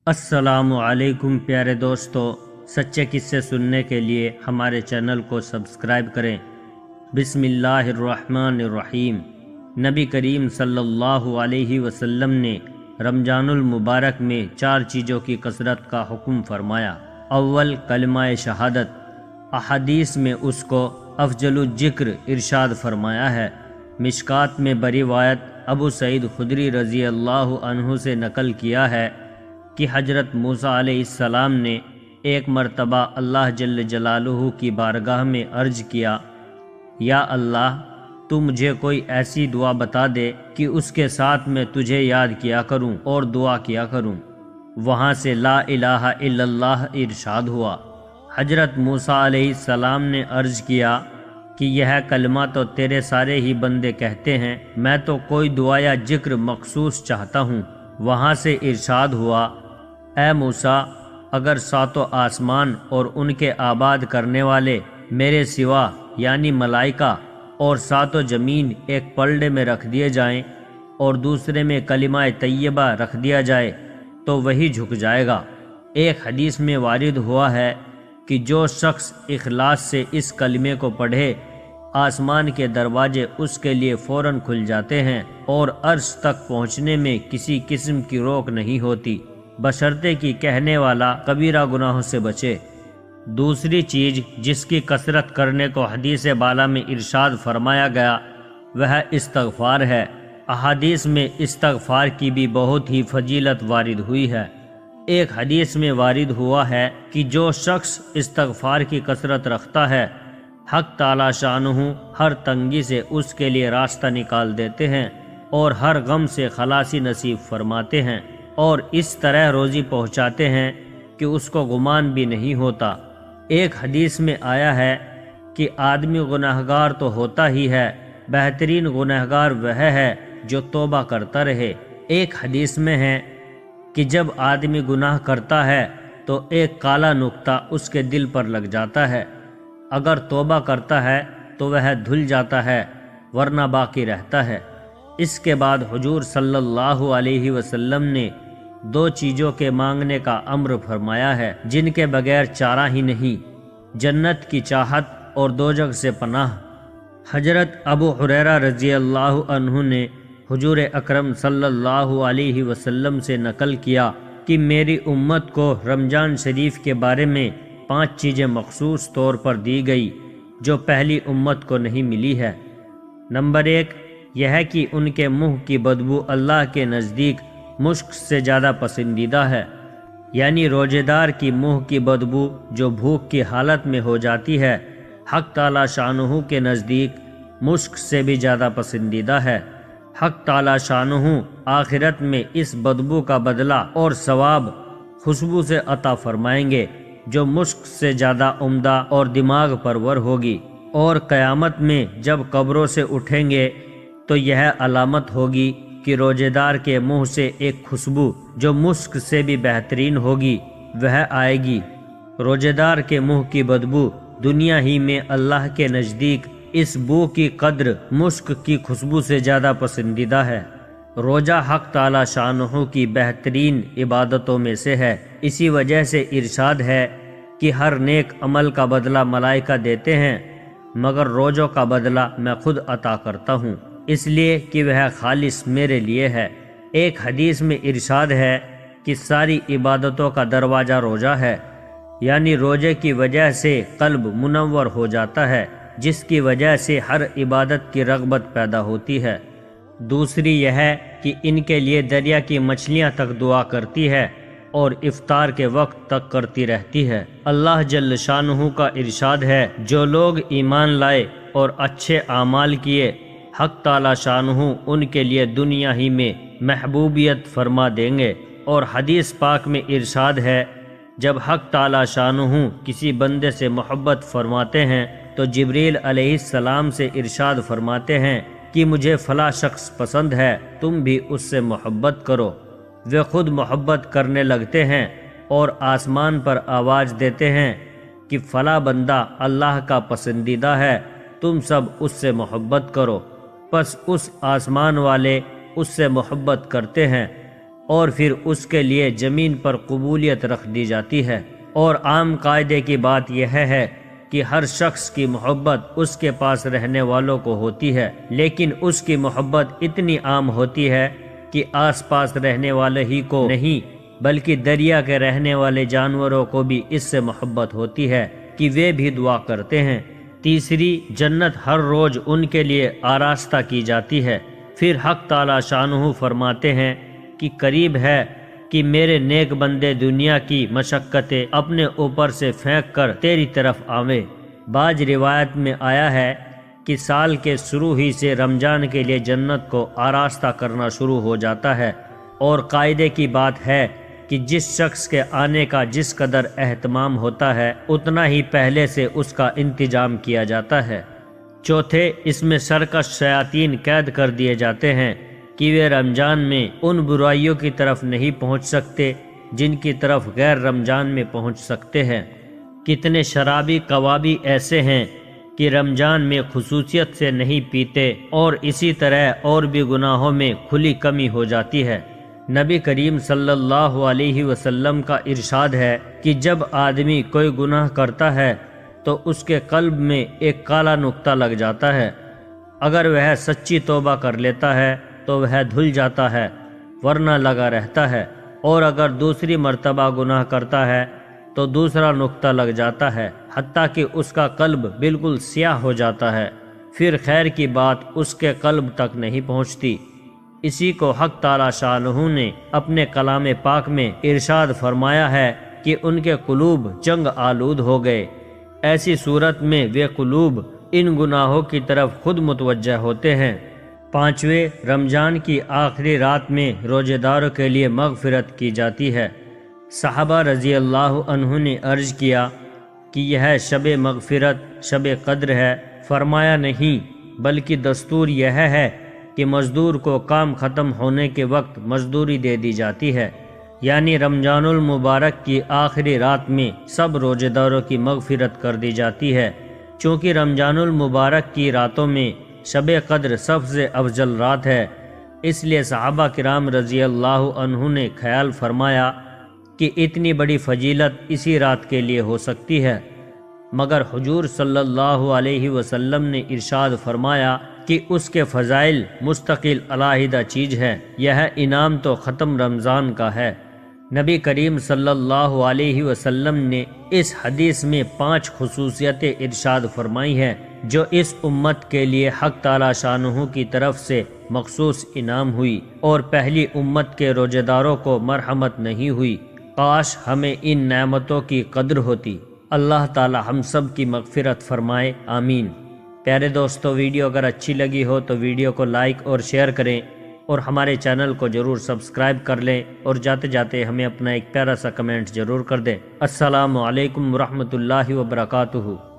السلام علیکم پیارے دوستو، سچے قصے سننے کے لیے ہمارے چینل کو سبسکرائب کریں۔ بسم اللہ الرحمن الرحیم۔ نبی کریم صلی اللہ علیہ وسلم نے رمضان المبارک میں 4 چیزوں کی کثرت کا حکم فرمایا۔ اول، کلمہ شہادت۔ احادیث میں اس کو افضل الذکر ارشاد فرمایا ہے۔ مشکات میں بروایت ابو سعید خدری رضی اللہ عنہ سے نقل کیا ہے کہ حضرت موسیٰ علیہ السلام نے ایک مرتبہ اللہ جل جلالہ کی بارگاہ میں عرض کیا، یا اللہ، تو مجھے کوئی ایسی دعا بتا دے کہ اس کے ساتھ میں تجھے یاد کیا کروں اور دعا کیا کروں۔ وہاں سے لا الہ الا اللہ ارشاد ہوا۔ حضرت موسیٰ علیہ السلام نے عرض کیا کہ یہ کلمہ تو تیرے سارے ہی بندے کہتے ہیں، میں تو کوئی دعا یا ذکر مخصوص چاہتا ہوں۔ وہاں سے ارشاد ہوا، اے موسیٰ، اگر 7 آسمان اور ان کے آباد کرنے والے میرے سوا یعنی ملائکہ اور 7 زمین ایک پلڑے میں رکھ دیے جائیں اور دوسرے میں کلمہ طیبہ رکھ دیا جائے تو وہی جھک جائے گا۔ ایک حدیث میں وارد ہوا ہے کہ جو شخص اخلاص سے اس کلمے کو پڑھے، آسمان کے دروازے اس کے لیے فوراً کھل جاتے ہیں اور عرش تک پہنچنے میں کسی قسم کی روک نہیں ہوتی، بشرطے کہ کہنے والا کبیرہ گناہوں سے بچے۔ دوسری چیز جس کی کثرت کرنے کو حدیث بالا میں ارشاد فرمایا گیا وہ استغفار ہے۔ احادیث میں استغفار کی بھی بہت ہی فضیلت وارد ہوئی ہے۔ ایک حدیث میں وارد ہوا ہے کہ جو شخص استغفار کی کثرت رکھتا ہے، حق تعالی شانہ ہر تنگی سے اس کے لیے راستہ نکال دیتے ہیں اور ہر غم سے خلاصی نصیب فرماتے ہیں اور اس طرح روزی پہنچاتے ہیں کہ اس کو گمان بھی نہیں ہوتا۔ ایک حدیث میں آیا ہے کہ آدمی گناہگار تو ہوتا ہی ہے، بہترین گناہگار وہ ہے جو توبہ کرتا رہے۔ ایک حدیث میں ہے کہ جب آدمی گناہ کرتا ہے تو ایک کالا نقطہ اس کے دل پر لگ جاتا ہے، اگر توبہ کرتا ہے تو وہ دھل جاتا ہے ورنہ باقی رہتا ہے۔ اس کے بعد حضور صلی اللہ علیہ وسلم نے 2 چیزوں کے مانگنے کا امر فرمایا ہے جن کے بغیر چارہ ہی نہیں، جنت کی چاہت اور دوزخ سے پناہ۔ حضرت ابو ہریرہ رضی اللہ عنہ نے حضور اکرم صلی اللہ علیہ وسلم سے نقل کیا کہ میری امت کو رمضان شریف کے بارے میں 5 چیزیں مخصوص طور پر دی گئی جو پہلی امت کو نہیں ملی ہے۔ نمبر 1 یہ ہے کہ ان کے منہ کی بدبو اللہ کے نزدیک مشک سے زیادہ پسندیدہ ہے، یعنی روزے دار کی منہ کی بدبو جو بھوک کی حالت میں ہو جاتی ہے، حق تعالی شانہ کے نزدیک مشک سے بھی زیادہ پسندیدہ ہے۔ حق تعالی شانہ آخرت میں اس بدبو کا بدلہ اور ثواب خوشبو سے عطا فرمائیں گے جو مشک سے زیادہ عمدہ اور دماغ پرور ہوگی، اور قیامت میں جب قبروں سے اٹھیں گے تو یہ علامت ہوگی کہ روزے دار کے منہ سے ایک خوشبو جو مشک سے بھی بہترین ہوگی وہ آئے گی۔ روزے دار کے منہ کی بدبو دنیا ہی میں اللہ کے نزدیک اس بو کی قدر مشک کی خوشبو سے زیادہ پسندیدہ ہے۔ روزہ حق تعالی شانہ کی بہترین عبادتوں میں سے ہے، اسی وجہ سے ارشاد ہے کہ ہر نیک عمل کا بدلہ ملائکہ دیتے ہیں مگر روزوں کا بدلہ میں خود عطا کرتا ہوں، اس لیے کہ وہ خالص میرے لیے ہے۔ ایک حدیث میں ارشاد ہے کہ ساری عبادتوں کا دروازہ روزہ ہے، یعنی روزے کی وجہ سے قلب منور ہو جاتا ہے جس کی وجہ سے ہر عبادت کی رغبت پیدا ہوتی ہے۔ دوسری یہ ہے کہ ان کے لیے دریا کی مچھلیاں تک دعا کرتی ہے اور افطار کے وقت تک کرتی رہتی ہے۔ اللہ جل شانہ کا ارشاد ہے، جو لوگ ایمان لائے اور اچھے اعمال کیے، حق تعالی شانہ ان کے لیے دنیا ہی میں محبوبیت فرما دیں گے۔ اور حدیث پاک میں ارشاد ہے، جب حق تعالی شانہ کسی بندے سے محبت فرماتے ہیں تو جبریل علیہ السلام سے ارشاد فرماتے ہیں کہ مجھے فلاں شخص پسند ہے، تم بھی اس سے محبت کرو۔ وہ خود محبت کرنے لگتے ہیں اور آسمان پر آواز دیتے ہیں کہ فلاں بندہ اللہ کا پسندیدہ ہے، تم سب اس سے محبت کرو۔ پس اس آسمان والے اس سے محبت کرتے ہیں اور پھر اس کے لیے زمین پر قبولیت رکھ دی جاتی ہے۔ اور عام قاعدے کی بات یہ ہے کہ ہر شخص کی محبت اس کے پاس رہنے والوں کو ہوتی ہے، لیکن اس کی محبت اتنی عام ہوتی ہے کہ آس پاس رہنے والے ہی کو نہیں بلکہ دریا کے رہنے والے جانوروں کو بھی اس سے محبت ہوتی ہے کہ وہ بھی دعا کرتے ہیں۔ تیسری، جنت ہر روز ان کے لیے آراستہ کی جاتی ہے۔ پھر حق تعالی شانہ فرماتے ہیں کہ قریب ہے کہ میرے نیک بندے دنیا کی مشقتیں اپنے اوپر سے پھینک کر تیری طرف آویں۔ بعض روایت میں آیا ہے کہ سال کے شروع ہی سے رمضان کے لیے جنت کو آراستہ کرنا شروع ہو جاتا ہے، اور قاعدے کی بات ہے کہ جس شخص کے آنے کا جس قدر اہتمام ہوتا ہے اتنا ہی پہلے سے اس کا انتظام کیا جاتا ہے۔ چوتھے، اس میں سرکش شیاطین قید کر دیے جاتے ہیں کہ وہ رمضان میں ان برائیوں کی طرف نہیں پہنچ سکتے جن کی طرف غیر رمضان میں پہنچ سکتے ہیں۔ کتنے شرابی قوابی ایسے ہیں کہ رمضان میں خصوصیت سے نہیں پیتے، اور اسی طرح اور بھی گناہوں میں کھلی کمی ہو جاتی ہے۔ نبی کریم صلی اللہ علیہ وسلم کا ارشاد ہے کہ جب آدمی کوئی گناہ کرتا ہے تو اس کے قلب میں ایک کالا نقطہ لگ جاتا ہے۔ اگر وہ سچی توبہ کر لیتا ہے تو وہ دھل جاتا ہے، ورنہ لگا رہتا ہے، اور اگر دوسری مرتبہ گناہ کرتا ہے تو دوسرا نقطہ لگ جاتا ہے، حتیٰ کہ اس کا قلب بالکل سیاہ ہو جاتا ہے، پھر خیر کی بات اس کے قلب تک نہیں پہنچتی۔ اسی کو حق تعالی شانہ نے اپنے کلام پاک میں ارشاد فرمایا ہے کہ ان کے قلوب جنگ آلود ہو گئے۔ ایسی صورت میں وہ قلوب ان گناہوں کی طرف خود متوجہ ہوتے ہیں۔ پانچویں، رمضان کی آخری رات میں روزے داروں کے لیے مغفرت کی جاتی ہے۔ صحابہ رضی اللہ عنہ نے عرض کیا کہ یہ شب مغفرت شب قدر ہے۔ فرمایا نہیں، بلکہ دستور یہ ہے کہ مزدور کو کام ختم ہونے کے وقت مزدوری دے دی جاتی ہے، یعنی رمضان المبارک کی آخری رات میں سب روزے داروں کی مغفرت کر دی جاتی ہے۔ چونکہ رمضان المبارک کی راتوں میں شب قدر سب سے افضل رات ہے، اس لیے صحابہ کرام رضی اللہ عنہ نے خیال فرمایا کہ اتنی بڑی فضیلت اسی رات کے لیے ہو سکتی ہے، مگر حضور صلی اللہ علیہ وسلم نے ارشاد فرمایا کہ اس کے فضائل مستقل علیحدہ چیز ہے، یہ انعام تو ختم رمضان کا ہے۔ نبی کریم صلی اللہ علیہ وسلم نے اس حدیث میں 5 خصوصیتیں ارشاد فرمائی ہیں جو اس امت کے لیے حق تعالی شانہ کی طرف سے مخصوص انعام ہوئی، اور پہلی امت کے روزے داروں کو مرحمت نہیں ہوئی۔ کاش ہمیں ان نعمتوں کی قدر ہوتی۔ اللہ تعالی ہم سب کی مغفرت فرمائے، آمین۔ پیارے دوستو، ویڈیو اگر اچھی لگی ہو تو ویڈیو کو لائک اور شیئر کریں، اور ہمارے چینل کو ضرور سبسکرائب کر لیں، اور جاتے جاتے ہمیں اپنا ایک پیارا سا کمنٹ ضرور کر دیں۔ السلام علیکم ورحمۃ اللہ وبرکاتہ۔